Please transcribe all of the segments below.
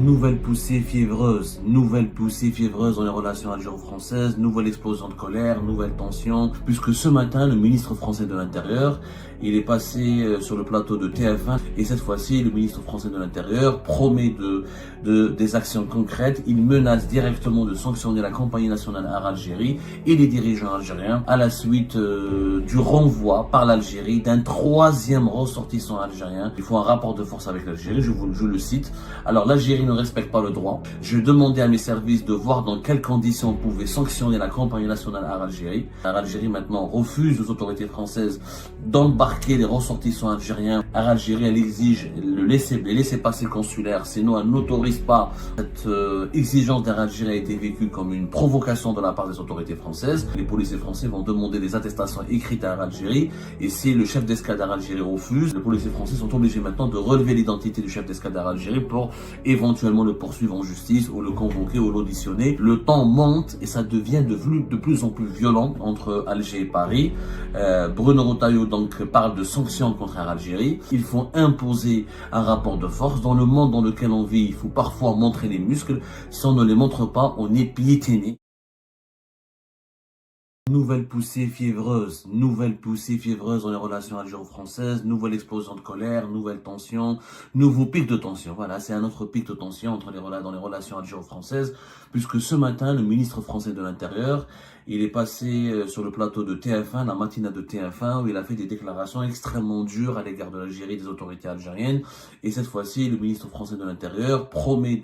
Nouvelle poussée fiévreuse dans les relations algéro-françaises, nouvelle explosion de colère, nouvelle tension, puisque ce matin, le ministre français de l'Intérieur, il est passé sur le plateau de TF1 et cette fois-ci, le ministre français de l'Intérieur promet des actions concrètes. Il menace directement de sanctionner la compagnie nationale Air Algérie et les dirigeants algériens à la suite du renvoi par l'Algérie d'un troisième ressortissant algérien. Il faut un rapport de force avec l'Algérie, je le cite. Alors l'Algérie ne respecte pas le droit. Je demandais à mes services de voir dans quelles conditions on pouvait sanctionner la compagnie nationale Air Algérie. Air Algérie maintenant refuse aux autorités françaises d'embarquer les ressortissants algériens. Air Algérie, elle exige les laissez-passer consulaires, sinon elle n'autorise pas. Cette exigence d'Air Algérie a été vécue comme une provocation de la part des autorités françaises. Les policiers français vont demander des attestations écrites à Air Algérie et si le chef d'escadre d'Air Algérie refuse, les policiers français sont obligés maintenant de relever l'identité du chef d'escadre d'Air Algérie pour éventuellement le poursuivre en justice ou le convoquer ou l'auditionner. Le temps monte et ça devient de plus en plus violent entre Alger et Paris. Bruno Retailleau donc parle de sanctions contre Air Algérie. Il faut imposer un rapport de force. Dans le monde dans lequel on vit, il faut parfois montrer les muscles. Si on ne les montre pas, on est piétiné. Nouvelle poussée fiévreuse dans les relations algéro-françaises, nouvelle explosion de colère, nouvelle tension, nouveau pic de tension. Voilà, c'est un autre pic de tension dans les relations algéro-françaises, puisque ce matin, le ministre français de l'Intérieur, il est passé sur le plateau de TF1, la matinale de TF1, où il a fait des déclarations extrêmement dures à l'égard de l'Algérie et des autorités algériennes. Et cette fois-ci, le ministre français de l'Intérieur promet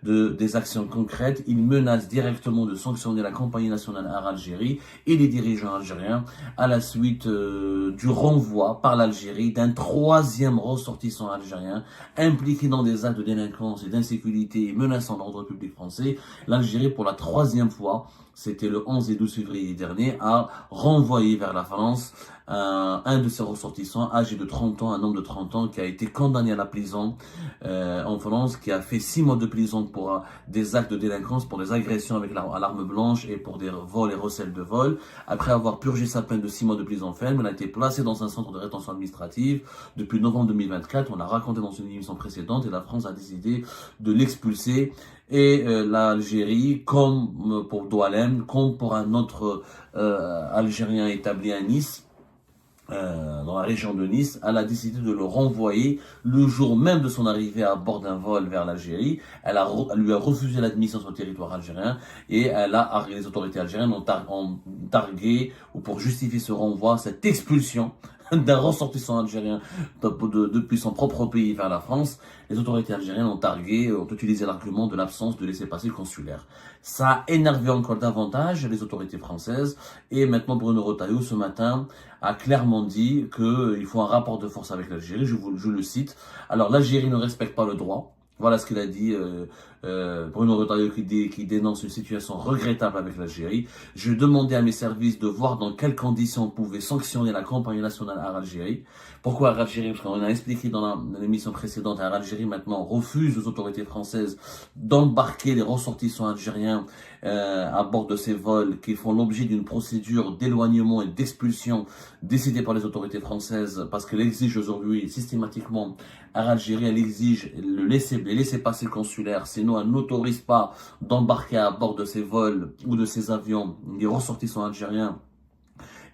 des actions concrètes. Il menace directement de sanctionner la compagnie nationale Air Algérie et les dirigeants algériens à la suite du renvoi par l'Algérie d'un troisième ressortissant algérien impliqué dans des actes de délinquance et d'insécurité et menaçant l'ordre public français. L'Algérie, pour la troisième fois, c'était le 11 et 12 février dernier, a renvoyé vers la France un de ses ressortissants âgé de 30 ans, un homme de 30 ans qui a été condamné à la prison en France, qui a fait 6 mois de prison pour des actes de délinquance, pour des agressions avec à l'arme blanche et pour des vols et recels de vol. Après avoir purgé sa peine de 6 mois de prison ferme, il a été placé dans un centre de rétention administrative depuis novembre 2024. On l'a raconté dans une émission précédente et la France a décidé de l'expulser. Et l'Algérie, comme pour Doualem, comme pour un autre Algérien établi à Nice, dans la région de Nice, elle a décidé de le renvoyer le jour même de son arrivée à bord d'un vol vers l'Algérie. Elle lui a refusé l'admission sur le territoire algérien et les autorités algériennes ont targué, ou pour justifier ce renvoi, cette expulsion d'un ressortissant algérien depuis son propre pays vers la France. Les autorités algériennes ont utilisé l'argument de l'absence de laissez-passer consulaire. Ça a énervé encore davantage les autorités françaises et maintenant Bruno Retailleau ce matin a clairement dit qu'il faut un rapport de force avec l'Algérie, je le cite. Alors l'Algérie ne respecte pas le droit. Voilà ce qu'il a dit Bruno Retailleau qui dénonce une situation regrettable avec l'Algérie. Je demandais à mes services de voir dans quelles conditions on pouvait sanctionner la compagnie nationale Air Algérie. Pourquoi Air Algérie? Parce qu'on a expliqué dans l'émission précédente, Air Algérie maintenant refuse aux autorités françaises d'embarquer les ressortissants algériens à bord de ces vols qui font l'objet d'une procédure d'éloignement et d'expulsion décidée par les autorités françaises parce qu'elle exige aujourd'hui systématiquement, Air Algérie, elle exige les laissez-passer consulaires, sinon elle n'autorise pas d'embarquer à bord de ces vols ou de ces avions des ressortissants algériens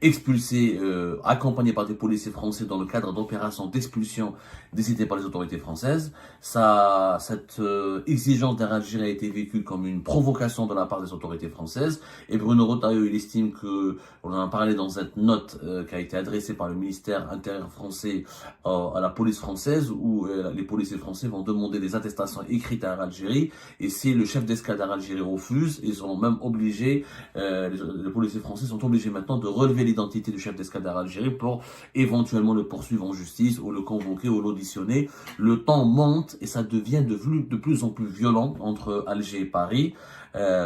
expulsés, accompagnés par des policiers français dans le cadre d'opérations d'expulsion décidées par les autorités françaises. Cette exigence d'Air Algérie a été vécue comme une provocation de la part des autorités françaises. Et Bruno Retailleau, il estime que, on en a parlé dans cette note qui a été adressée par le ministère intérieur français à la police française, où les policiers français vont demander des attestations écrites à Air Algérie. Et si le chef d'escadre d'Air Algérie refuse, ils sont même obligés, les policiers français sont obligés maintenant de relever l'identité du chef d'escadre d'Air Algérie pour éventuellement le poursuivre en justice ou le convoquer ou l'auditionner. Le temps monte et ça devient de plus en plus violent entre Alger et Paris.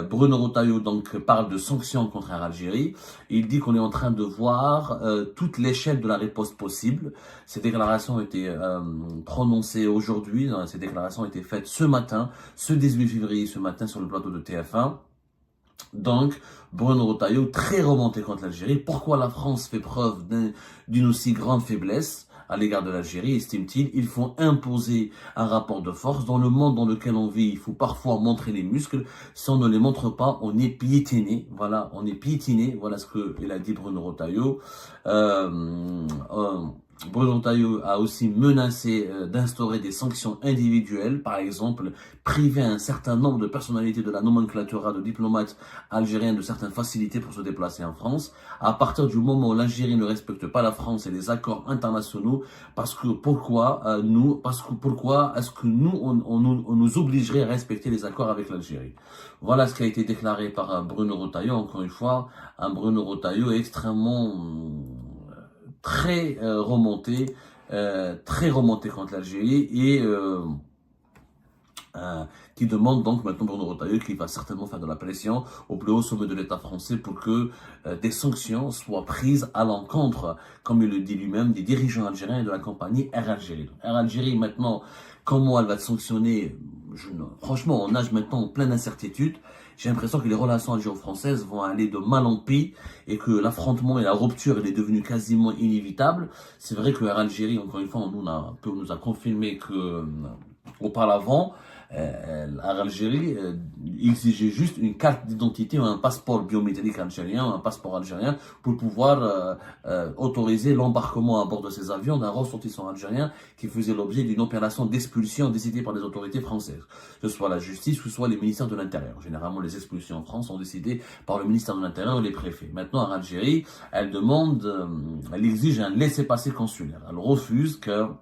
Bruno Retailleau donc parle de sanctions contre Air Algérie. Il dit qu'on est en train de voir toute l'échelle de la riposte possible. Ces déclarations ont été prononcées aujourd'hui. Ces déclarations ont été faites ce matin, ce 18 février, ce matin sur le plateau de TF1. Donc, Bruno Retailleau, très remonté contre l'Algérie. Pourquoi la France fait preuve d'une aussi grande faiblesse à l'égard de l'Algérie, estime-t-il. Il faut imposer un rapport de force. Dans le monde dans lequel on vit, il faut parfois montrer les muscles. Si on ne les montre pas, on est piétiné. Voilà, on est piétiné. Voilà ce qu'il a dit Bruno Retailleau. Bruno Retailleau a aussi menacé d'instaurer des sanctions individuelles, par exemple priver un certain nombre de personnalités de la nomenclatura de diplomates algériens de certaines facilités pour se déplacer en France, à partir du moment où l'Algérie ne respecte pas la France et les accords internationaux, pourquoi est-ce que nous on nous obligerait à respecter les accords avec l'Algérie? Voilà ce qui a été déclaré par Bruno Retailleau. Encore une fois, un Bruno Retailleau extrêmement très remonté contre l'Algérie et qui demande donc maintenant Bruno Retailleau qui va certainement faire de la pression au plus haut sommet de l'État français pour que des sanctions soient prises à l'encontre, comme il le dit lui-même, des dirigeants algériens et de la compagnie Air Algérie. Air Algérie maintenant, comment elle va être sanctionnée? Franchement, on nage maintenant en pleine incertitude. J'ai l'impression que les relations algéro-françaises vont aller de mal en pis et que l'affrontement et la rupture elle est devenue quasiment inévitable. C'est vrai que Air Algérie, encore une fois, nous a confirmé que auparavant, l'Algérie exigeait juste une carte d'identité ou un passeport biométrique algérien, un passeport algérien, pour pouvoir autoriser l'embarquement à bord de ces avions d'un ressortissant algérien qui faisait l'objet d'une opération d'expulsion décidée par les autorités françaises, que ce soit la justice, que ce soit les ministères de l'Intérieur. Généralement, les expulsions en France sont décidées par le ministère de l'Intérieur et les préfets. Maintenant, en Algérie, elle exige un laissez-passer consulaire. Elle refuse qu'un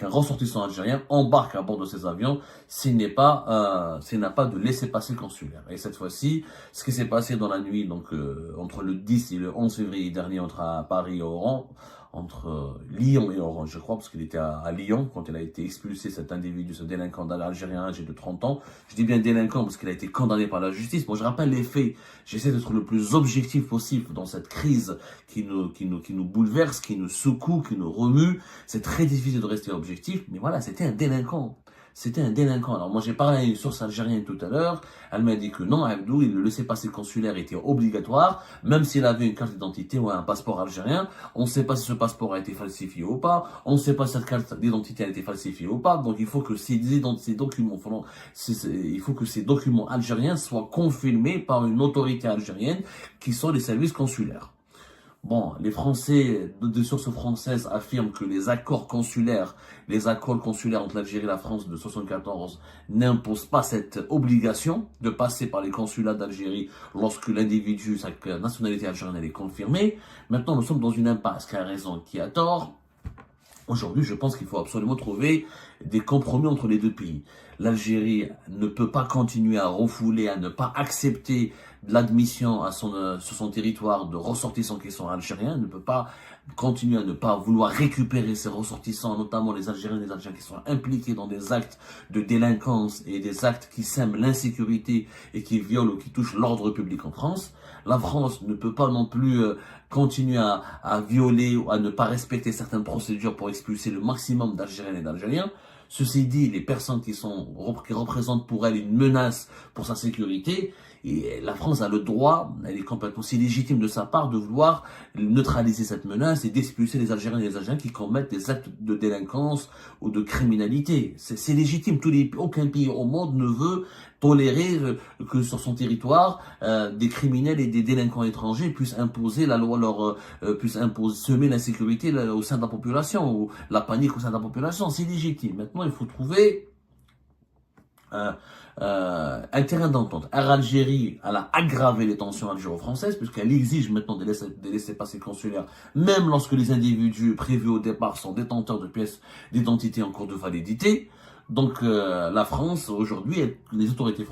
ressortissant algérien embarque à bord de ces avions s'il n'a pas de laissez-passer consulaire. Et cette fois-ci, ce qui s'est passé dans la nuit, donc entre le 10 et le 11 février dernier, entre Paris et Oran, entre Lyon et Oran, je crois, parce qu'il était à Lyon quand il a été expulsé, cet individu, ce délinquant algérien âgé de 30 ans. Je dis bien délinquant parce qu'il a été condamné par la justice. Bon, je rappelle les faits. J'essaie d'être le plus objectif possible dans cette crise qui nous bouleverse, qui nous secoue, qui nous remue. C'est très difficile de rester objectif, mais voilà, c'était un délinquant. C'était un délinquant. Alors moi j'ai parlé à une source algérienne tout à l'heure, elle m'a dit que non, Abdou, le laissez-passer consulaire était obligatoire, même s'il avait une carte d'identité ou un passeport algérien, on ne sait pas si ce passeport a été falsifié ou pas, on ne sait pas si cette carte d'identité a été falsifiée ou pas, donc il faut que ces documents algériens soient confirmés par une autorité algérienne qui sont les services consulaires. Bon, les Français, de sources françaises, affirment que les accords consulaires entre l'Algérie et la France de 1974 n'imposent pas cette obligation de passer par les consulats d'Algérie lorsque l'individu, sa nationalité algérienne est confirmée. Maintenant, nous sommes dans une impasse. Qui a raison, qui a tort? Aujourd'hui, je pense qu'il faut absolument trouver des compromis entre les deux pays. L'Algérie ne peut pas continuer à refouler, à ne pas accepter l'admission sur son territoire de ressortissants qui sont algériens, ne peut pas continuer à ne pas vouloir récupérer ces ressortissants, notamment les Algériens et les Algériens qui sont impliqués dans des actes de délinquance et des actes qui sèment l'insécurité et qui violent ou qui touchent l'ordre public en France. La France ne peut pas non plus continuer à violer ou à ne pas respecter certaines procédures pour expulser le maximum d'Algériens et d'Algériens. Ceci dit, les personnes qui représentent pour elle une menace pour sa sécurité, et la France a le droit, elle est complètement aussi légitime de sa part de vouloir neutraliser cette menace et d'expulser les Algériens et les Algériens qui commettent des actes de délinquance ou de criminalité. C'est légitime. Aucun pays au monde ne veut tolérer que sur son territoire des criminels et des délinquants étrangers puissent imposer la loi, semer l'insécurité au sein de la population ou la panique au sein de la population. C'est légitime. Maintenant, il faut trouver un terrain d'entente. Air Algérie, elle a aggravé les tensions algéro-françaises puisqu'elle exige maintenant des laissez-passer consulaires, même lorsque les individus prévus au départ sont détenteurs de pièces d'identité en cours de validité. Donc la France aujourd'hui, les autorités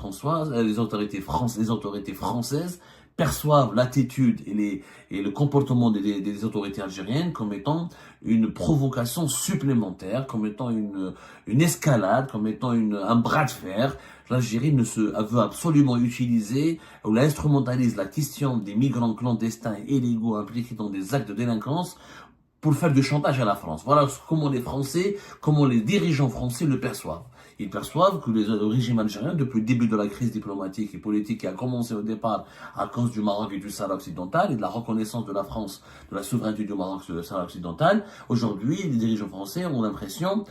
françaises perçoivent l'attitude et le comportement des autorités algériennes comme étant une provocation supplémentaire, comme étant une escalade, comme étant un bras de fer. L'Algérie veut absolument utiliser ou instrumentalise la question des migrants clandestins et illégaux impliqués dans des actes de délinquance pour faire du chantage à la France. Voilà comment les dirigeants français le perçoivent. Ils perçoivent que le régime algérien, depuis le début de la crise diplomatique et politique qui a commencé au départ à cause du Maroc et du Sahara occidental et de la reconnaissance de la France, de la souveraineté du Maroc sur le Sahara occidental, aujourd'hui, les dirigeants français ont l'impression,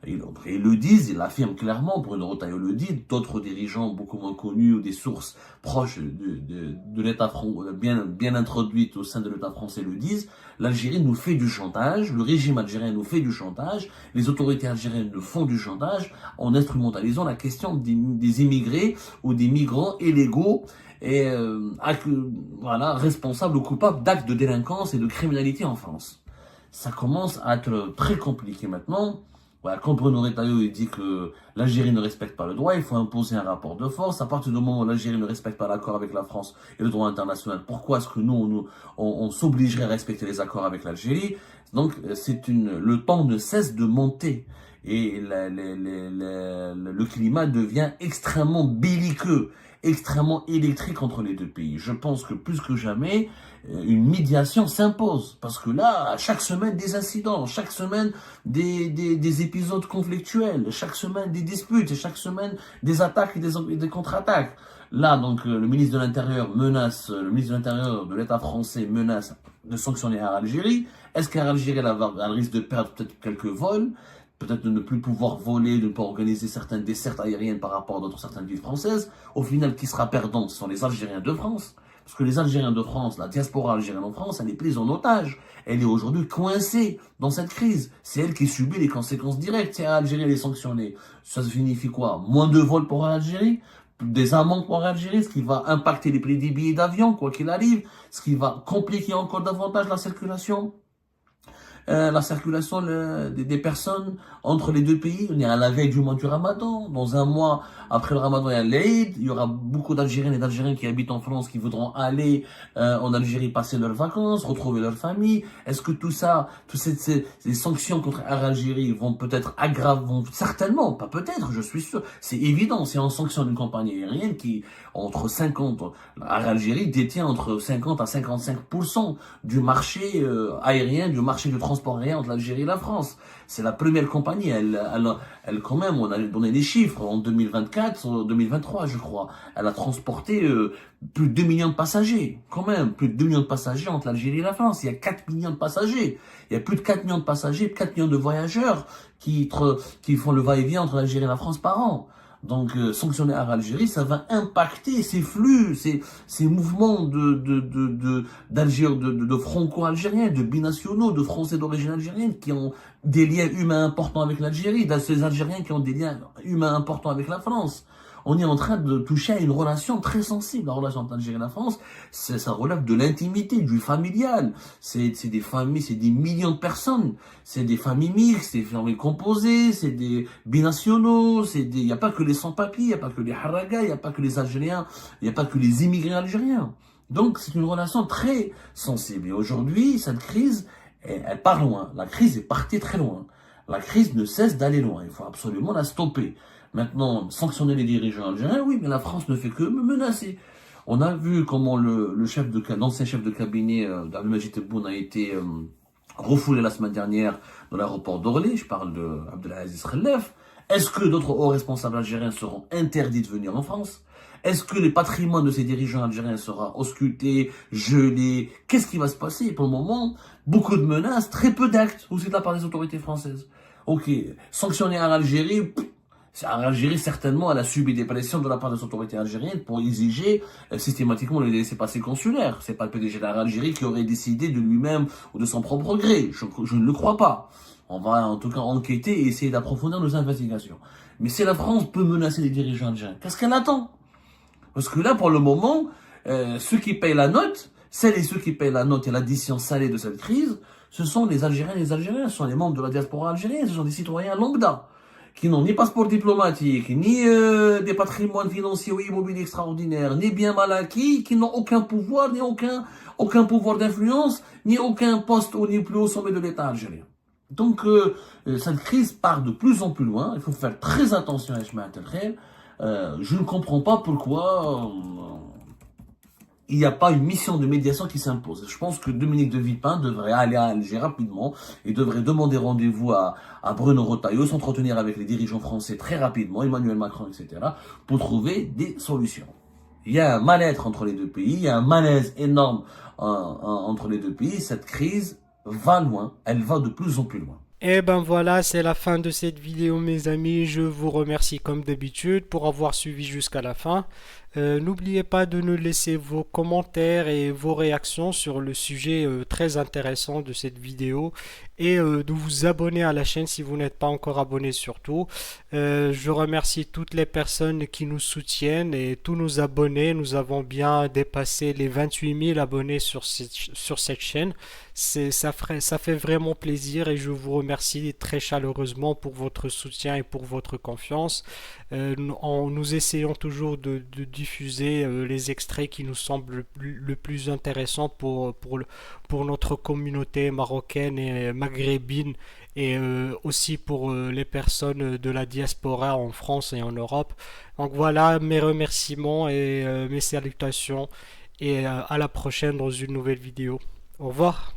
ils le disent, ils l'affirment clairement, Bruno Retailleau le dit, d'autres dirigeants beaucoup moins connus ou des sources proches de l'État français, bien introduites au sein de l'État français le disent, l'Algérie nous fait du chantage, le régime algérien nous fait du chantage, les autorités algériennes nous font du chantage en instrumentalisant la question des immigrés ou des migrants illégaux et voilà, responsables ou coupables d'actes de délinquance et de criminalité en France. Ça commence à être très compliqué maintenant. Voilà, quand Bruno Retailleau dit que l'Algérie ne respecte pas le droit, il faut imposer un rapport de force. À partir du moment où l'Algérie ne respecte pas l'accord avec la France et le droit international, pourquoi est-ce que on s'obligerait à respecter les accords avec l'Algérie? Donc, le temps ne cesse de monter et le climat devient extrêmement belliqueux, extrêmement électrique entre les deux pays. Je pense que plus que jamais, une médiation s'impose. Parce que là, chaque semaine, des incidents, chaque semaine, des épisodes conflictuels, chaque semaine, des disputes, chaque semaine, des attaques et des contre-attaques. Là, donc, le ministre de l'Intérieur de l'État français menace de sanctionner Algérie. Est-ce qu'Algérie elle risque de perdre peut-être quelques vols? Peut-être de ne plus pouvoir voler, de ne pas organiser certaines dessertes aériennes par rapport à certaines villes françaises. Au final, qui sera perdant? Ce sont les Algériens de France. Parce que les Algériens de France, la diaspora algérienne en France, elle est prise en otage. Elle est aujourd'hui coincée dans cette crise. C'est elle qui subit les conséquences directes. Si Algérie est sanctionnée, ça signifie quoi? Moins de vols pour l'Algérie? Des amendes pour l'Algérie, ce qui va impacter les prix des billets d'avion, quoi qu'il arrive, ce qui va compliquer encore davantage la circulation des personnes entre les deux pays. On est à la veille du mois du Ramadan. Dans un mois après le Ramadan, il y a l'Aïd. Il y aura beaucoup d'Algériennes et d'Algériens qui habitent en France qui voudront aller en Algérie passer leurs vacances, retrouver leur famille. Est-ce que tout ça, toutes ces sanctions contre l'Algérie vont peut-être certainement, pas peut-être, je suis sûr, c'est évident, c'est en sanction d'une compagnie aérienne qui, l'Algérie détient entre 50 à 55% du marché aérien, du marché du transport aérien entre l'Algérie et la France. C'est la première compagnie. Elle quand même, on a donné des chiffres. En 2024, en 2023, je crois, elle a transporté plus de 2 millions de passagers. Quand même, plus de 2 millions de passagers entre l'Algérie et la France. Il y a 4 millions de passagers. Il y a plus de 4 millions de passagers, 4 millions de voyageurs qui font le va-et-vient entre l'Algérie et la France par an. Donc, sanctionner l'Algérie, ça va impacter ces flux, ces mouvements de franco-algériens, de binationaux, de Français d'origine algérienne qui ont des liens humains importants avec l'Algérie, ces Algériens qui ont des liens humains importants avec la France. On est en train de toucher à une relation très sensible. La relation entre l'Algérie et la France, ça relève de l'intimité, du familial. C'est des familles, c'est des millions de personnes. C'est des familles mixtes, des familles composées, c'est des binationaux, il n'y a pas que les sans-papiers, il n'y a pas que les haragas, il n'y a pas que les Algériens, il n'y a pas que les immigrés algériens. Donc, c'est une relation très sensible. Et aujourd'hui, cette crise, elle part loin. La crise est partie très loin. La crise ne cesse d'aller loin. Il faut absolument la stopper. Maintenant, sanctionner les dirigeants algériens, oui, mais la France ne fait que menacer. On a vu comment l'ancien chef de cabinet d'Abdelmajid Tebboune a été refoulé la semaine dernière dans l'aéroport d'Orly. Je parle d'Abdelaziz Khelef. Est-ce que d'autres hauts responsables algériens seront interdits de venir en France? Est-ce que les patrimoines de ces dirigeants algériens sera ausculté, gelé? Qu'est-ce qui va se passer? Pour le moment, beaucoup de menaces, très peu d'actes, aussi de la part des autorités françaises. Ok, sanctionner l'Algérie, l'Algérie, certainement, elle a subi des pressions de la part des autorités algériennes pour exiger systématiquement les laissez-passer consulaires. C'est pas le PDG de l'Algérie qui aurait décidé de lui-même ou de son propre gré. Je ne le crois pas. On va en tout cas enquêter et essayer d'approfondir nos investigations. Mais si la France peut menacer les dirigeants algériens, qu'est-ce qu'elle attend? Parce que là, pour le moment, ceux qui payent la note, celles et ceux qui payent la note et l'addition salée de cette crise, ce sont les Algériens et les Algériens, ce sont les membres de la diaspora algérienne, ce sont des citoyens lambda, qui n'ont ni passeport diplomatique, ni des patrimoines financiers ou immobiliers extraordinaires, ni bien mal acquis, qui n'ont aucun pouvoir, ni aucun pouvoir d'influence, ni aucun poste au plus haut sommet de l'État algérien. Donc, cette crise part de plus en plus loin. Il faut faire très attention à Ismaël Telkhel. Je ne comprends pas pourquoi il n'y a pas une mission de médiation qui s'impose. Je pense que Dominique de Villepin devrait aller à Alger rapidement et devrait demander rendez-vous à Bruno Retailleau, s'entretenir avec les dirigeants français très rapidement, Emmanuel Macron, etc., pour trouver des solutions. Il y a un mal-être entre les deux pays, il y a un malaise énorme entre les deux pays. Cette crise va loin, elle va de plus en plus loin. Et ben voilà, c'est la fin de cette vidéo mes amis. Je vous remercie comme d'habitude pour avoir suivi jusqu'à la fin. N'oubliez pas de nous laisser vos commentaires et vos réactions sur le sujet très intéressant de cette vidéo et de vous abonner à la chaîne si vous n'êtes pas encore abonné surtout. Je remercie toutes les personnes qui nous soutiennent et tous nos abonnés. Nous avons bien dépassé les 28 000 abonnés sur cette chaîne. Ça fait vraiment plaisir et je vous remercie très chaleureusement pour votre soutien et pour votre confiance. Nous essayons toujours de diffuser les extraits qui nous semblent le plus intéressants pour notre communauté marocaine et maghrébine et aussi pour les personnes de la diaspora en France et en Europe. Donc voilà mes remerciements et mes salutations et à la prochaine dans une nouvelle vidéo. Au revoir.